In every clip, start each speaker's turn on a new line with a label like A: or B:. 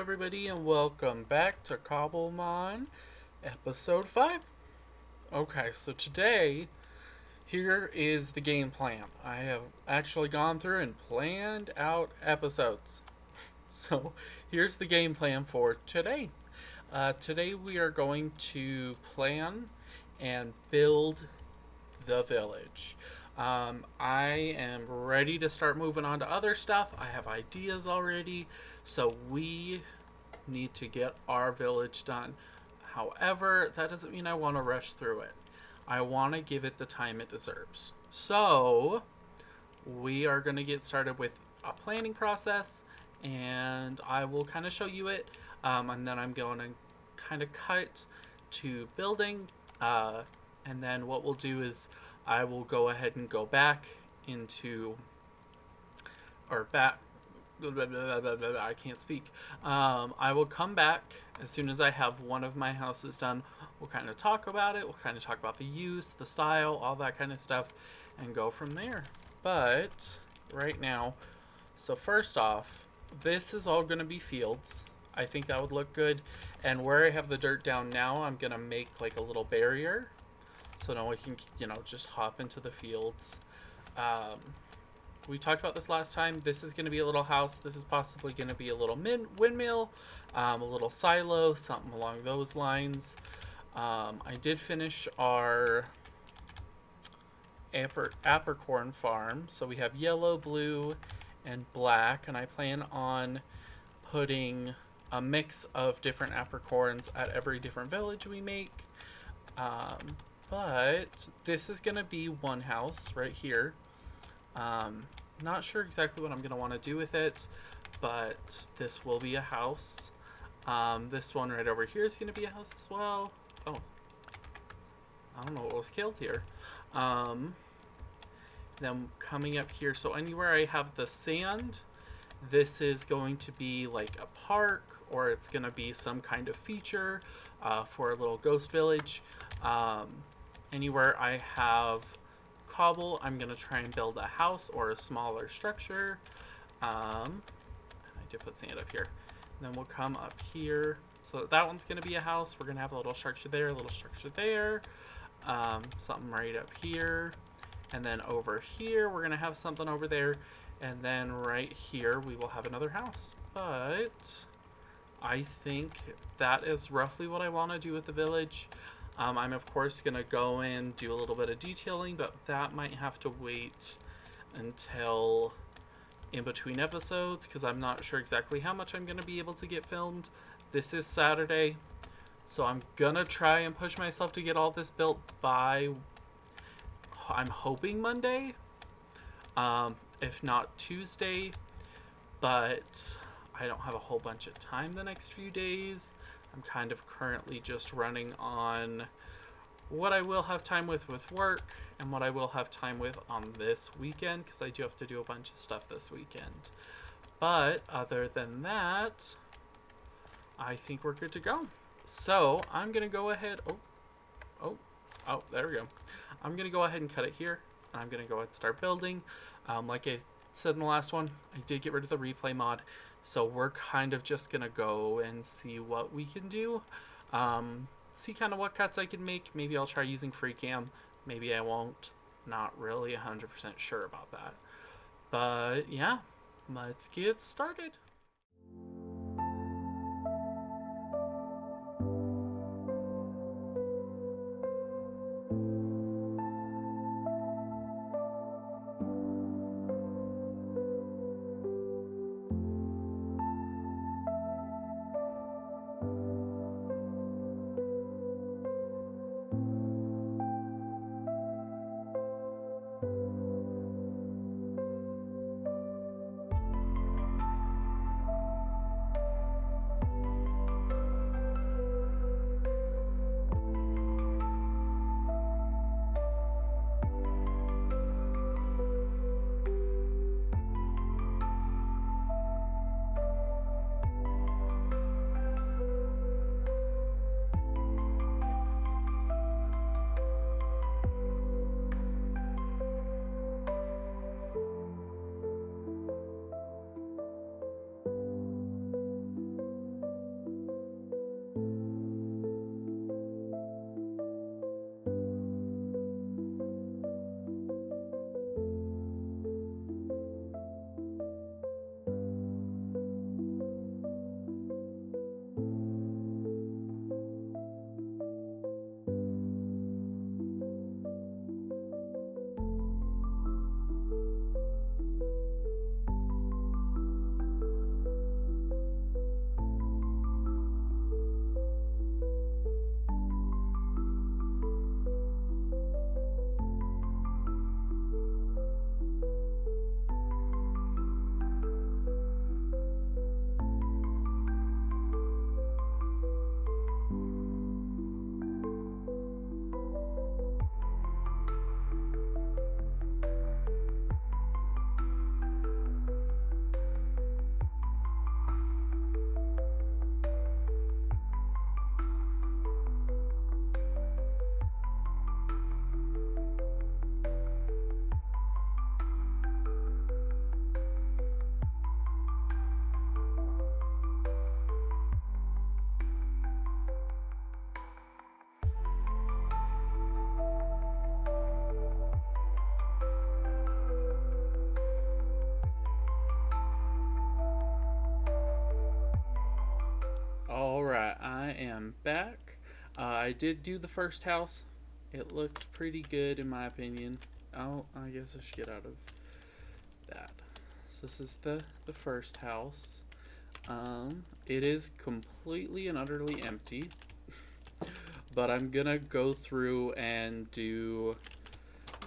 A: everybody, and welcome back to Cobblemon episode 5. Okay, so today, here is the game plan. I have actually gone through and planned out episodes. So, here's the game plan for today. Today, we are going to plan and build the village. I am ready to start moving on to other stuff. I have ideas already, so we need to get our village done. However, that doesn't mean I want to rush through it. I want to give it the time it deserves. So, we are going to get started with a planning process, and I will kind of show you it, and then I'm going to kind of cut to building, and then what we'll do is I will go ahead and go back into, or back, I can't speak. I will come back as soon as I have one of my houses done. We'll kind of talk about it. We'll kind of talk about the use, the style, all that kind of stuff, and go from there. But right now, so first off, this is all going to be fields. I think that would look good. And where I have the dirt down now, I'm going to make like a little barrier. So now we can, just hop into the fields. We talked about this last time. This is going to be a little house. This is possibly going to be a little windmill, a little silo, something along those lines. I did finish our apricorn farm. So we have yellow, blue, and black. And I plan on putting a mix of different apricorns at every different village we make. But this is going to be one house right here. Not sure exactly what I'm going to want to do with it, but this will be a house. This one right over here is going to be a house as well. Oh, I don't know what was killed here. Then coming up here, so anywhere I have the sand, this is going to be like a park, or it's going to be some kind of feature for a little ghost village. Anywhere I have cobble, I'm going to try and build a house or a smaller structure. I did put sand up here. And then we'll come up here. So that one's going to be a house. We're going to have a little structure there, a little structure there. Something right up here. And then over here, we're going to have something over there. And then right here, we will have another house. But I think that is roughly what I want to do with the village. I'm of course going to go and do a little bit of detailing, but that might have to wait until in between episodes because I'm not sure exactly how much I'm going to be able to get filmed. This is Saturday, so I'm going to try and push myself to get all this built by, I'm hoping Monday, if not Tuesday, but I don't have a whole bunch of time the next few days. I'm kind of currently just running on what I will have time with work and what I will have time with on this weekend because I do have to do a bunch of stuff this weekend. But other than that, I think we're good to go. So I'm going to go ahead. Oh, there we go. I'm going to go ahead and cut it here. And I'm going to go ahead and start building. Like I said in the last one, I did get rid of the replay mod. So we're kind of just going to go and see what we can do. See kind of what cuts I can make. Maybe I'll try using free cam. Maybe I won't. Not really 100% sure about that. But yeah, let's get started. back. I did do the first house. It looks pretty good in my opinion. Oh, I guess I should get out of that. So this is the first house. It is completely and utterly empty. But I'm gonna go through and do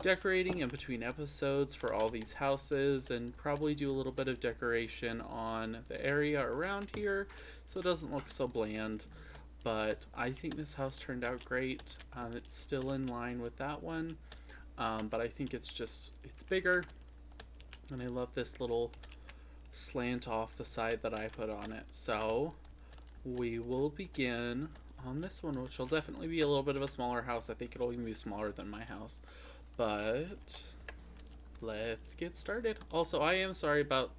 A: decorating in between episodes for all these houses, and probably do a little bit of decoration on the area around here so it doesn't look so bland. But I think this house turned out great. It's still in line with that one, but I think it's bigger, and I love this little slant off the side that I put on it. So we will begin on this one, which will definitely be a little bit of a smaller house. I think it'll even be smaller than my house, but let's get started. Also, I am sorry about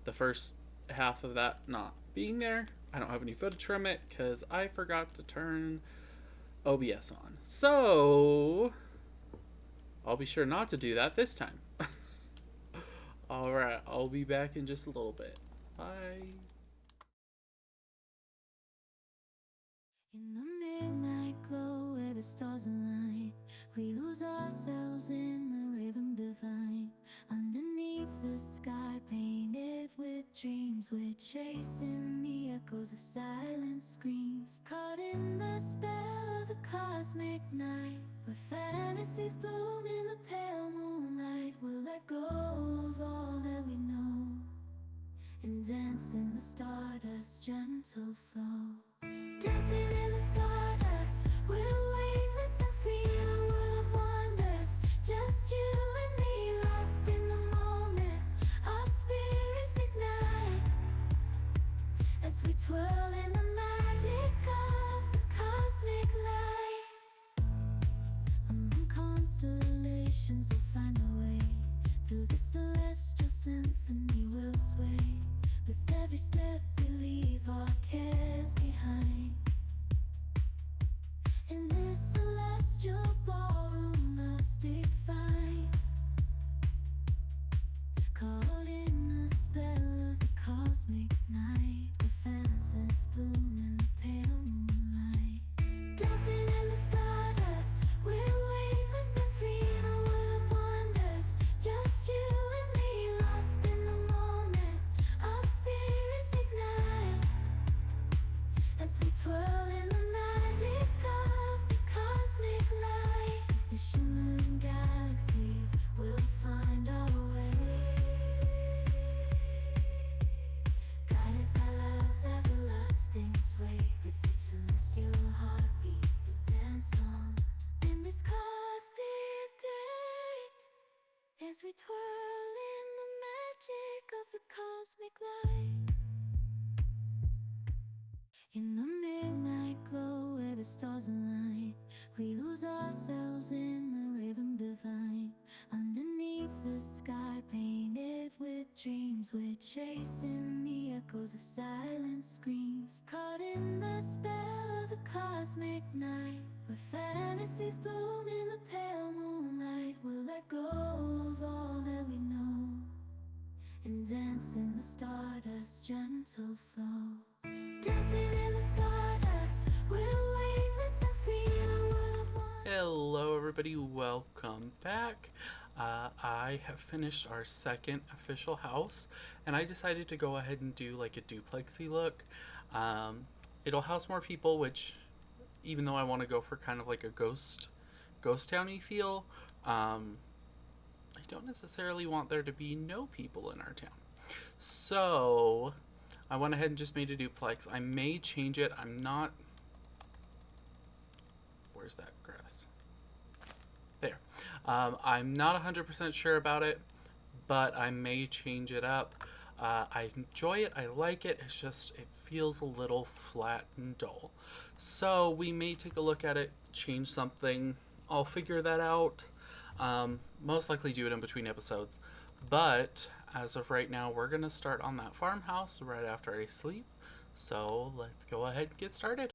A: the first half of that not being there. I don't have any footage from it because I forgot to turn OBS on. So I'll be sure not to do that this time. Alright, I'll be back in just a little bit. Bye.
B: In the midnight glow where the stars align, we lose ourselves in the rhythm divine. Underneath the sky painted with dreams, we're chasing the echoes of silent screams. Caught in the spell of the cosmic night, where fantasies bloom in the pale moonlight. We'll let go of all that we know and dance in the stardust's gentle flow. Dancing in the stardust, we're weightless and free in a world of wonders. Just you and me, lost in the moment. Our spirits ignite as we twirl in the magic of the cosmic light. Among constellations we'll find our way. Through the celestial symphony we'll sway. With every step we leave our cares behind. In this celestial ballroom, love's defined. Caught in the spell of the cosmic night, where fantasies bloom in the pale moonlight. Dancing in the stardust, we're weightless and free in a world of wonders. Just you and me, lost in the moment. Our spirits ignite as we twirl in the magic of the cosmic light. The shimmering galaxies will find our way, guided by love's everlasting sway. With each celestial heartbeat we dance on in this cosmic light, as we twirl in the magic of the cosmic light. In the midnight glow where the stars align, we lose ourselves in the rhythm divine. Underneath the sky painted with dreams, we're chasing the echoes of silent screams. Caught in the spell of the cosmic night, where fantasies bloom in the pale moonlight. We'll let go of all that we know and dance in the stardust's gentle flow. Dancing in the stardust, we're weightless and free in a world of wonder.
A: Hello everybody, welcome back. I have finished our second official house, and I decided to go ahead and do like a duplexy look. It'll house more people, which, even though I want to go for kind of like a ghost towny feel, I don't necessarily want there to be no people in our town. So I went ahead and just made a duplex. I may change it. I'm not... Where's that grass? There. I'm not 100% sure about it, but I may change it up. I enjoy it. I like it. It's just, it feels a little flat and dull. So we may take a look at it, change something. I'll figure that out. Most likely do it in between episodes. But as of right now, we're going to start on that farmhouse right after I sleep. So let's go ahead and get started.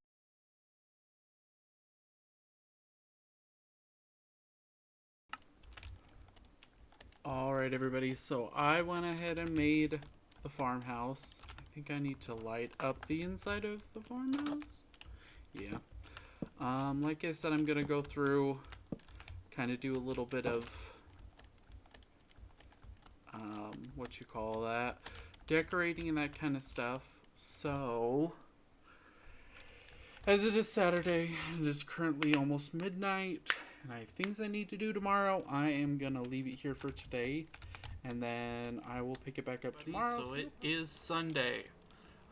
A: Alright everybody, so I went ahead and made the farmhouse. I think I need to light up the inside of the farmhouse. Yeah. Like I said, I'm gonna go through, kind of do a little bit of what you call that, decorating and that kind of stuff. So, as it is Saturday, it is currently almost midnight, and I have things I need to do tomorrow. I am gonna leave it here for today, and then I will pick it back up tomorrow. So it is Sunday.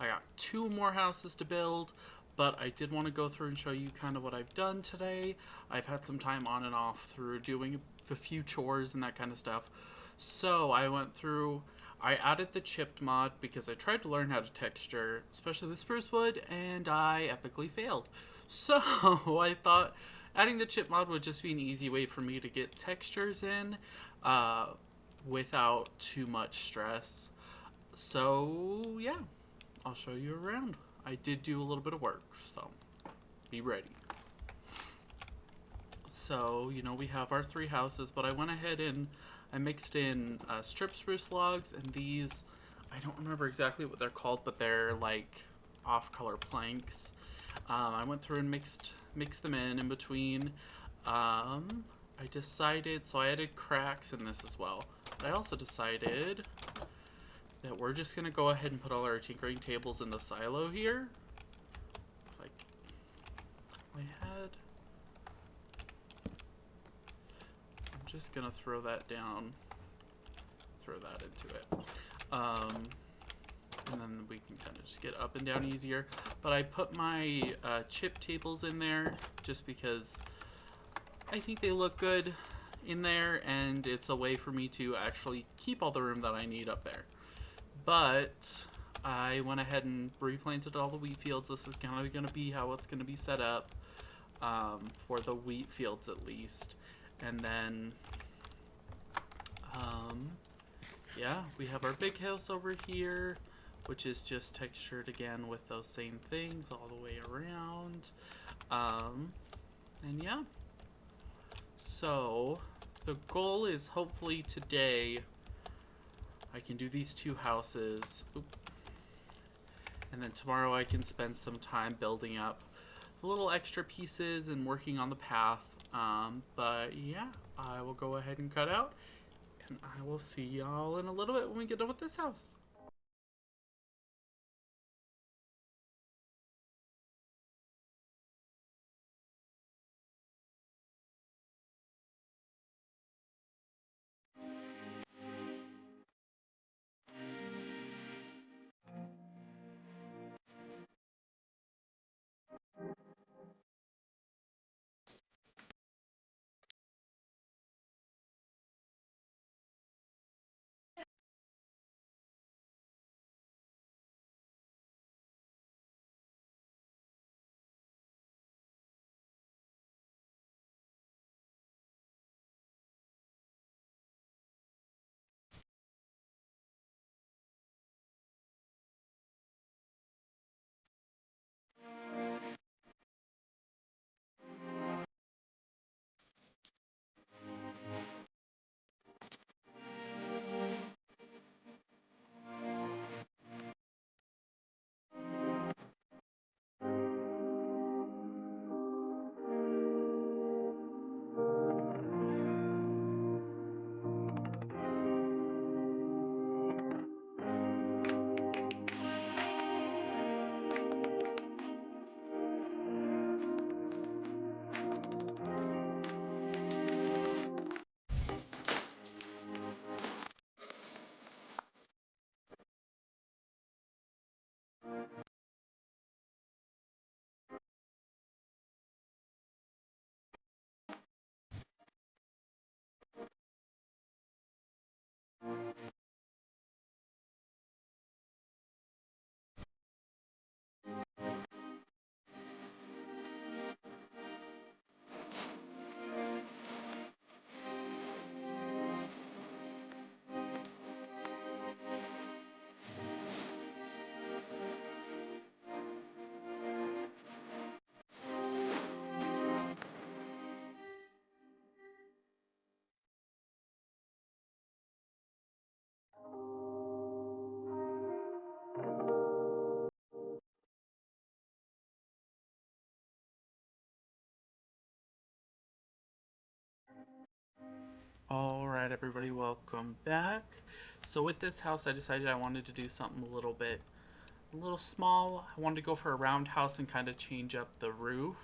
A: I got two more houses to build, but I did want to go through and show you kind of what I've done today. I've had some time on and off through doing a few chores and that kind of stuff. So I went through, I added the chipped mod because I tried to learn how to texture, especially the spruce wood, and I epically failed. So I thought adding the chip mod would just be an easy way for me to get textures in uh, without too much stress. So yeah, I'll show you around. I did do a little bit of work, so be ready. So, we have our three houses, but I went ahead and I mixed in strip spruce logs, and these, I don't remember exactly what they're called, but they're like off-color planks. I went through and mixed them in between. I decided, so I added cracks in this as well. I also decided that we're just gonna go ahead and put all our tinkering tables in the silo here. Like, I had, I'm just gonna throw that down, throw that into it. And then we can kind of just get up and down easier. But I put my chip tables in there just because I think they look good in there, and it's a way for me to actually keep all the room that I need up there. But I went ahead and replanted all the wheat fields. This is kind of going to be how it's going to be set up for the wheat fields at least. And then, yeah, we have our big house over here, which is just textured again with those same things all the way around. And yeah, so the goal is hopefully today I can do these two houses. And then tomorrow I can spend some time building up the little extra pieces and working on the path. But yeah, I will go ahead and cut out, and I will see y'all in a little bit when we get done with this house. All right, everybody, welcome back. So with this house, I decided I wanted to do something a little small. I wanted to go for a roundhouse and kind of change up the roof,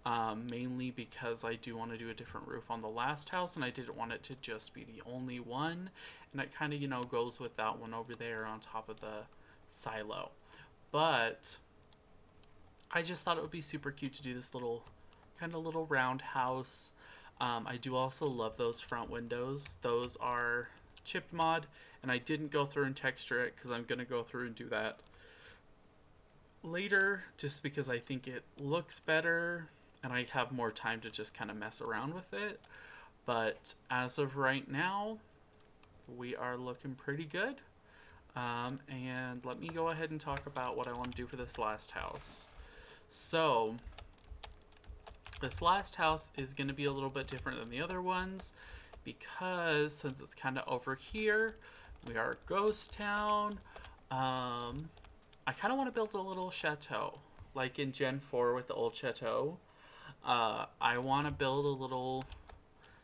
A: mainly because I do want to do a different roof on the last house, and I didn't want it to just be the only one. And it kind of, goes with that one over there on top of the silo. But I just thought it would be super cute to do this little roundhouse. I do also love those front windows. Those are chipped mod, and I didn't go through and texture it because I'm going to go through and do that later just because I think it looks better and I have more time to just kind of mess around with it. But as of right now, we are looking pretty good. And let me go ahead and talk about what I want to do for this last house. So, this last house is going to be a little bit different than the other ones because since it's kind of over here, we are a ghost town. I kind of want to build a little chateau, like in Gen 4 with the Old Chateau. I want to build a little,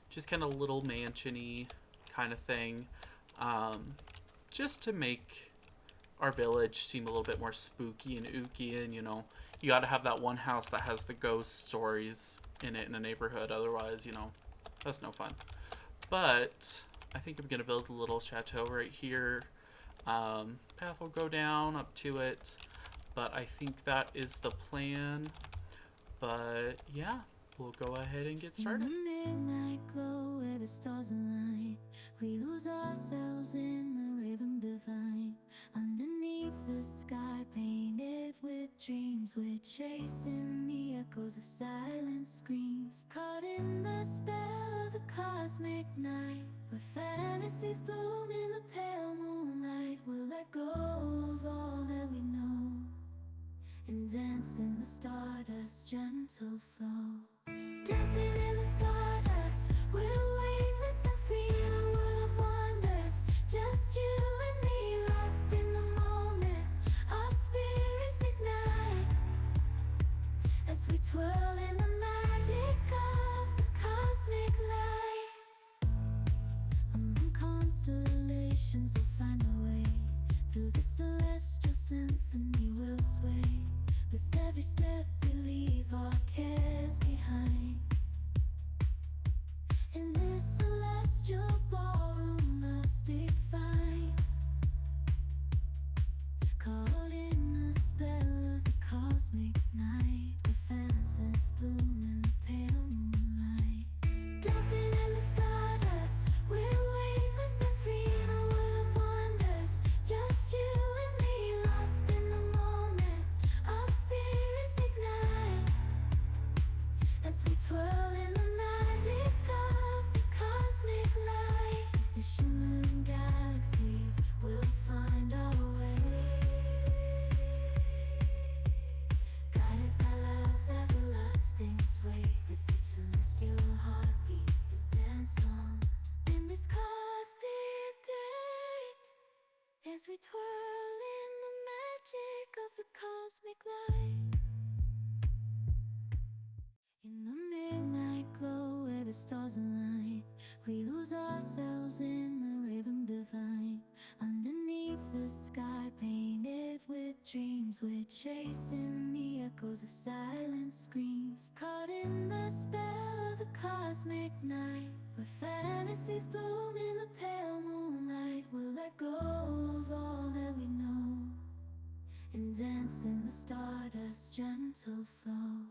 A: just kind of little mansion-y kind of thing, just to make our village seem a little bit more spooky and ooky, and you got to have that one house that has the ghost stories in it in a neighborhood. Otherwise, that's no fun. But I think I'm gonna build a little chateau right here. Path will go down up to it, but I think that is the plan. But yeah, we'll go ahead and get started.
B: In the midnight glow where the stars align, we lose ourselves in the rhythm divine. Underneath the sky painted with dreams, we're chasing the echoes of silent screams. Caught in the spell of the cosmic night, where fantasies bloom in the pale moonlight. We'll let go of all that we know and dance in the stardust gentle flow. Dancing in the stardust, we're weightless and free in a world of wonders. Just you and me, lost in the moment. Our spirits ignite as we twirl in the magic of the cosmic light. Among constellations, we'll find our way. Through the celestial symphony, we'll sway. With every step, we leave our cares behind. In this celestial ballroom, love's defined. Caught in the spell of the cosmic night, where fantasies bloom in the pale moonlight. Dancing in the stardust, we're weightless and free in a world of wonders. Just you and me, lost in the moment. Our spirits ignite as we twirl in the magic of the cosmic light. The shimmering galaxies will find our way, guided by love's everlasting sway. With each celestial heartbeat, we dance on in this cosmic light as we twirl in the magic of the cosmic light. In the midnight glow where the stars align, we lose ourselves in the rhythm divine. Underneath the sky painted with dreams, we're chasing the echoes of silent screams. Caught in the spell of the cosmic night, where fantasies bloom in the pale moonlight. We'll let go of all that we know and dance in the stardust gentle flow.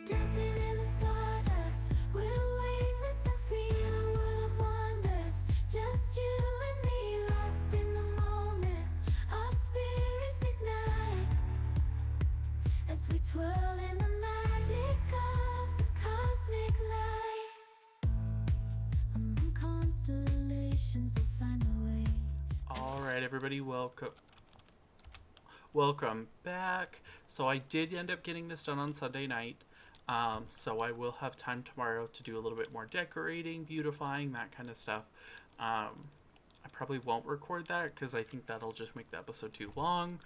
B: Dancing in the stardust, we're weightless and free in a world of wonders. Just you and me, lost in the moment. Our spirits ignite as we twirl in the magic of the cosmic light. Among constellations, we'll find our way.
A: All right, everybody, welcome back. So I did end up getting this done on Sunday night. So I will have time tomorrow to do a little bit more decorating, beautifying, that kind of stuff. I probably won't record that because I think that'll just make the episode too long.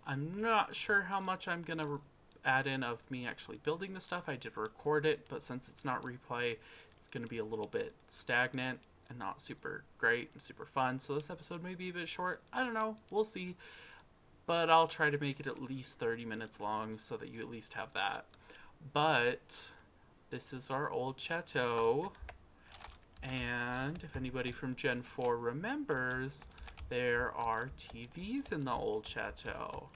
A: I'm not sure how much I'm going to add in of me actually building the stuff. I did record it, but since it's not replay, it's going to be a little bit stagnant and not super great and super fun. So this episode may be a bit short. I don't know. We'll see. But I'll try to make it at least 30 minutes long so that you at least have that. But this is our Old Chateau. And if anybody from Gen 4 remembers, there are TVs in the Old Chateau.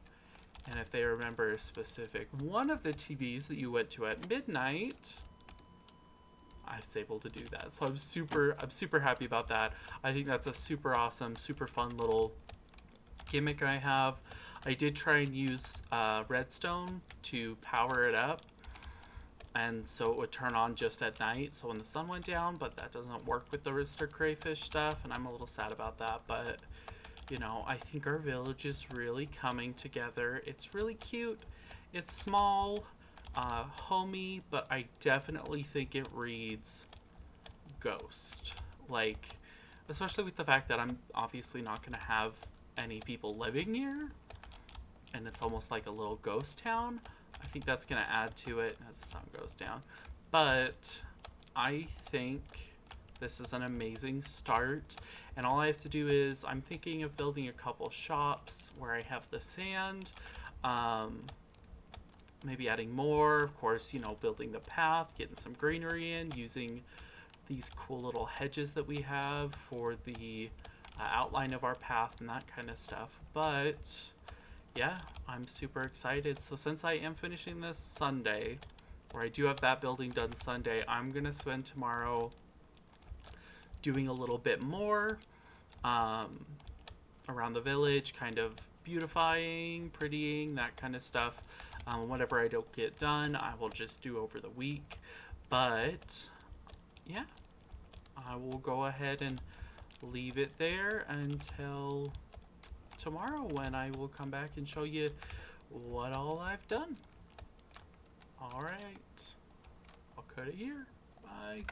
A: And if they remember a specific one of the TVs that you went to at midnight, I was able to do that. So I'm super happy about that. I think that's a super awesome, super fun little gimmick I have. I did try and use redstone to power it up, and so it would turn on just at night, so when the sun went down, but that doesn't work with the Rooster Crayfish stuff, and I'm a little sad about that. But you know, I think our village is really coming together. It's really cute. It's small, homey, but I definitely think it reads ghost. Like, especially with the fact that I'm obviously not going to have any people living here, and it's almost like a little ghost town. I think that's going to add to it as the sun goes down. But I think this is an amazing start, and all I have to do is, I'm thinking of building a couple shops where I have the sand, maybe adding more, of course, you know, building the path, getting some greenery in, using these cool little hedges that we have for the outline of our path and that kind of stuff. But yeah, I'm super excited. So since I am finishing this Sunday, or I do have that building done Sunday, I'm gonna spend tomorrow doing a little bit more around the village, kind of beautifying, prettying, that kind of stuff. Whatever I don't get done, I will just do over the week. But yeah, I will go ahead and leave it there until tomorrow, when I will come back and show you what all I've done. Alright, I'll cut it here. Bye.